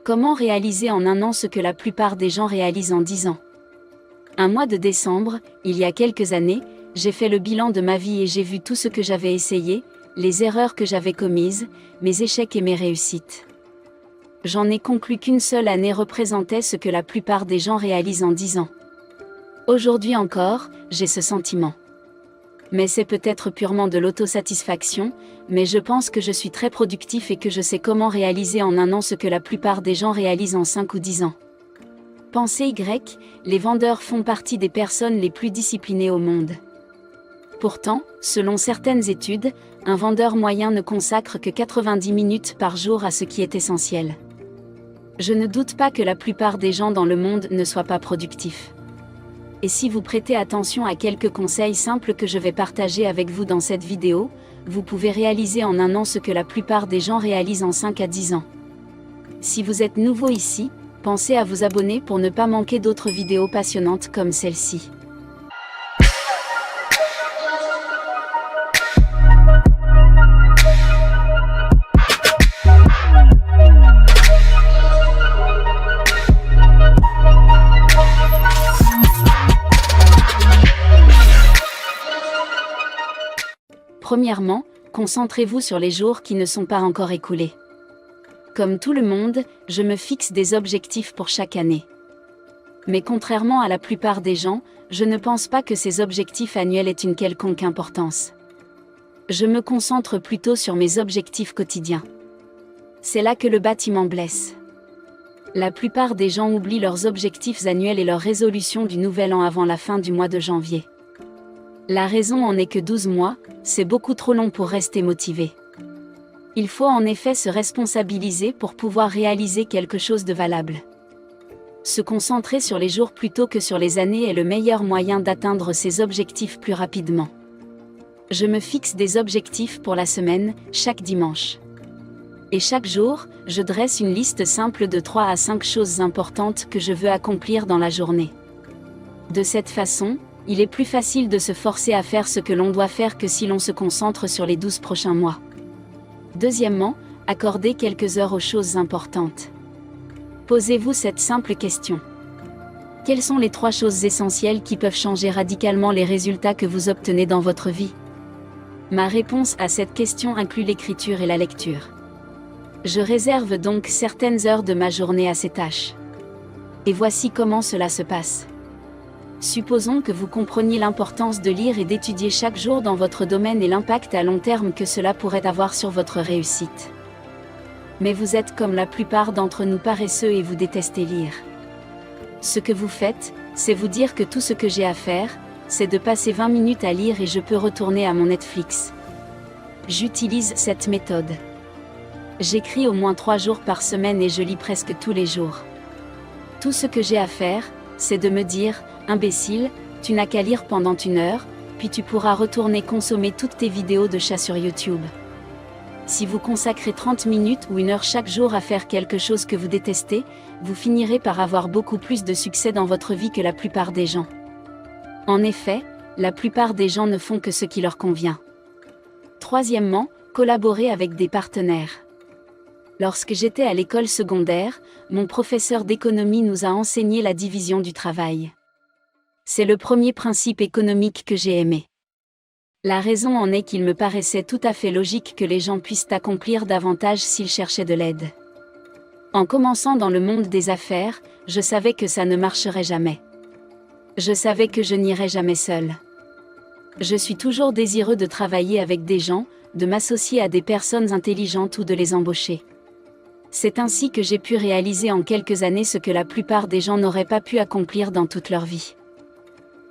Comment réaliser en un an ce que la plupart des gens réalisent en 10 ans? Un mois de décembre, il y a quelques années, j'ai fait le bilan de ma vie et j'ai vu tout ce que j'avais essayé, les erreurs que j'avais commises, mes échecs et mes réussites. J'en ai conclu qu'une seule année représentait ce que la plupart des gens réalisent en 10 ans. Aujourd'hui encore, j'ai ce sentiment. Mais c'est peut-être purement de l'autosatisfaction, mais je pense que je suis très productif et que je sais comment réaliser en un an ce que la plupart des gens réalisent en 5 ou 10 ans. Pensez Y, les vendeurs font partie des personnes les plus disciplinées au monde. Pourtant, selon certaines études, un vendeur moyen ne consacre que 90 minutes par jour à ce qui est essentiel. Je ne doute pas que la plupart des gens dans le monde ne soient pas productifs. Et si vous prêtez attention à quelques conseils simples que je vais partager avec vous dans cette vidéo, vous pouvez réaliser en un an ce que la plupart des gens réalisent en 5 à 10 ans. Si vous êtes nouveau ici, pensez à vous abonner pour ne pas manquer d'autres vidéos passionnantes comme celle-ci. Premièrement, concentrez-vous sur les jours qui ne sont pas encore écoulés. Comme tout le monde, je me fixe des objectifs pour chaque année. Mais contrairement à la plupart des gens, je ne pense pas que ces objectifs annuels aient une quelconque importance. Je me concentre plutôt sur mes objectifs quotidiens. C'est là que le bâtiment blesse. La plupart des gens oublient leurs objectifs annuels et leurs résolutions du nouvel an avant la fin du mois de janvier. La raison en est que 12 mois, c'est beaucoup trop long pour rester motivé. Il faut en effet se responsabiliser pour pouvoir réaliser quelque chose de valable. Se concentrer sur les jours plutôt que sur les années est le meilleur moyen d'atteindre ses objectifs plus rapidement. Je me fixe des objectifs pour la semaine, chaque dimanche. Et chaque jour, je dresse une liste simple de 3 à 5 choses importantes que je veux accomplir dans la journée. De cette façon, il est plus facile de se forcer à faire ce que l'on doit faire que si l'on se concentre sur les 12 prochains mois. Deuxièmement, accordez quelques heures aux choses importantes. Posez-vous cette simple question. Quelles sont les 3 choses essentielles qui peuvent changer radicalement les résultats que vous obtenez dans votre vie? Ma réponse à cette question inclut l'écriture et la lecture. Je réserve donc certaines heures de ma journée à ces tâches. Et voici comment cela se passe. Supposons que vous compreniez l'importance de lire et d'étudier chaque jour dans votre domaine et l'impact à long terme que cela pourrait avoir sur votre réussite. Mais vous êtes comme la plupart d'entre nous paresseux et vous détestez lire. Ce que vous faites, c'est vous dire que tout ce que j'ai à faire, c'est de passer 20 minutes à lire et je peux retourner à mon Netflix. J'utilise cette méthode. J'écris au moins 3 jours par semaine et je lis presque tous les jours. Tout ce que j'ai à faire, c'est de me dire « Imbécile, tu n'as qu'à lire pendant 1 heure, puis tu pourras retourner consommer toutes tes vidéos de chat sur YouTube. » Si vous consacrez 30 minutes ou 1 heure chaque jour à faire quelque chose que vous détestez, vous finirez par avoir beaucoup plus de succès dans votre vie que la plupart des gens. En effet, la plupart des gens ne font que ce qui leur convient. Troisièmement, collaborer avec des partenaires. Lorsque j'étais à l'école secondaire, mon professeur d'économie nous a enseigné la division du travail. C'est le premier principe économique que j'ai aimé. La raison en est qu'il me paraissait tout à fait logique que les gens puissent accomplir davantage s'ils cherchaient de l'aide. En commençant dans le monde des affaires, je savais que ça ne marcherait jamais. Je savais que je n'irais jamais seul. Je suis toujours désireux de travailler avec des gens, de m'associer à des personnes intelligentes ou de les embaucher. C'est ainsi que j'ai pu réaliser en quelques années ce que la plupart des gens n'auraient pas pu accomplir dans toute leur vie.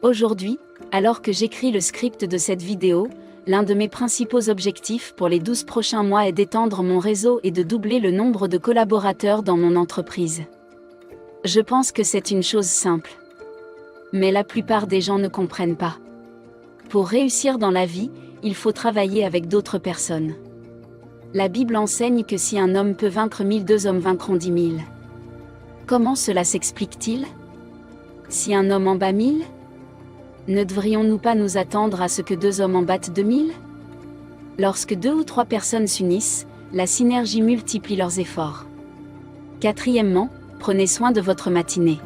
Aujourd'hui, alors que j'écris le script de cette vidéo, l'un de mes principaux objectifs pour les 12 prochains mois est d'étendre mon réseau et de doubler le nombre de collaborateurs dans mon entreprise. Je pense que c'est une chose simple. Mais la plupart des gens ne comprennent pas. Pour réussir dans la vie, il faut travailler avec d'autres personnes. La Bible enseigne que si un homme peut vaincre 1000, 2 hommes vaincront 10 000. Comment cela s'explique-t-il? Si un homme en bat 1000, ne devrions-nous pas nous attendre à ce que 2 hommes en battent 2000? Lorsque 2 ou 3 personnes s'unissent, la synergie multiplie leurs efforts. Quatrièmement, prenez soin de votre matinée.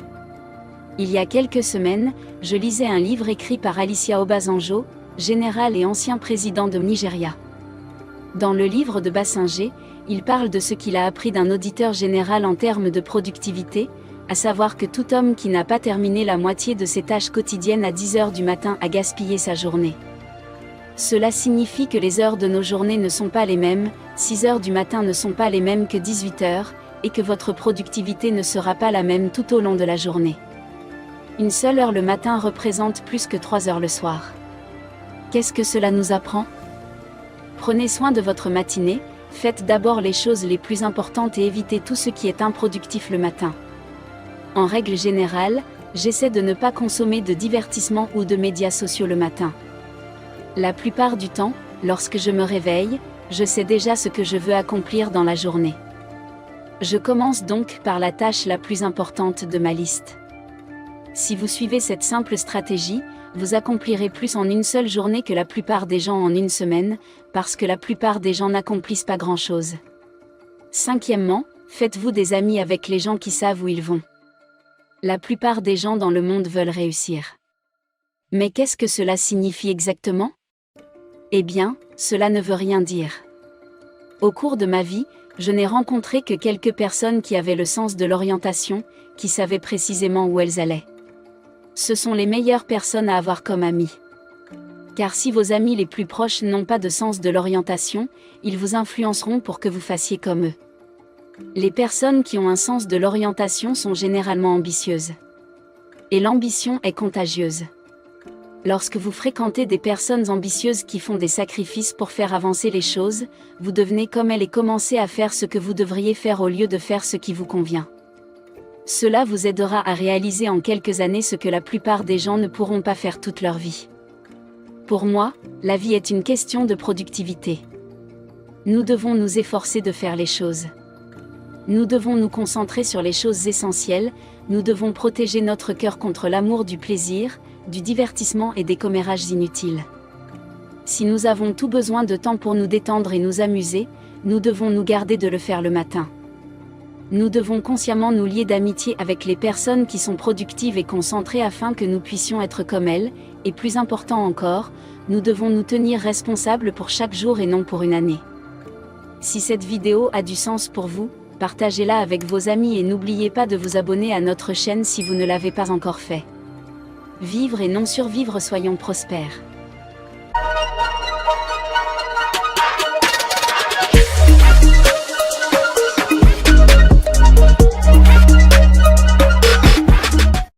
Il y a quelques semaines, je lisais un livre écrit par Alicia Obasanjo, général et ancien président de Nigeria. Dans le livre de Bassinger, il parle de ce qu'il a appris d'un auditeur général en termes de productivité, à savoir que tout homme qui n'a pas terminé la moitié de ses tâches quotidiennes à 10 heures du matin a gaspillé sa journée. Cela signifie que les heures de nos journées ne sont pas les mêmes, 6 heures du matin ne sont pas les mêmes que 18 heures, et que votre productivité ne sera pas la même tout au long de la journée. Une seule heure le matin représente plus que 3 heures le soir. Qu'est-ce que cela nous apprend ? Prenez soin de votre matinée, faites d'abord les choses les plus importantes et évitez tout ce qui est improductif le matin. En règle générale, j'essaie de ne pas consommer de divertissements ou de médias sociaux le matin. La plupart du temps, lorsque je me réveille, je sais déjà ce que je veux accomplir dans la journée. Je commence donc par la tâche la plus importante de ma liste. Si vous suivez cette simple stratégie, vous accomplirez plus en une seule journée que la plupart des gens en une semaine, parce que la plupart des gens n'accomplissent pas grand-chose. Cinquièmement, faites-vous des amis avec les gens qui savent où ils vont. La plupart des gens dans le monde veulent réussir. Mais qu'est-ce que cela signifie exactement ? Eh bien, cela ne veut rien dire. Au cours de ma vie, je n'ai rencontré que quelques personnes qui avaient le sens de l'orientation, qui savaient précisément où elles allaient. Ce sont les meilleures personnes à avoir comme amis. Car si vos amis les plus proches n'ont pas de sens de l'orientation, ils vous influenceront pour que vous fassiez comme eux. Les personnes qui ont un sens de l'orientation sont généralement ambitieuses. Et l'ambition est contagieuse. Lorsque vous fréquentez des personnes ambitieuses qui font des sacrifices pour faire avancer les choses, vous devenez comme elles et commencez à faire ce que vous devriez faire au lieu de faire ce qui vous convient. Cela vous aidera à réaliser en quelques années ce que la plupart des gens ne pourront pas faire toute leur vie. Pour moi, la vie est une question de productivité. Nous devons nous efforcer de faire les choses. Nous devons nous concentrer sur les choses essentielles, nous devons protéger notre cœur contre l'amour du plaisir, du divertissement et des commérages inutiles. Si nous avons tout besoin de temps pour nous détendre et nous amuser, nous devons nous garder de le faire le matin. Nous devons consciemment nous lier d'amitié avec les personnes qui sont productives et concentrées afin que nous puissions être comme elles, et plus important encore, nous devons nous tenir responsables pour chaque jour et non pour une année. Si cette vidéo a du sens pour vous, partagez-la avec vos amis et n'oubliez pas de vous abonner à notre chaîne si vous ne l'avez pas encore fait. Vivre et non survivre, soyons prospères.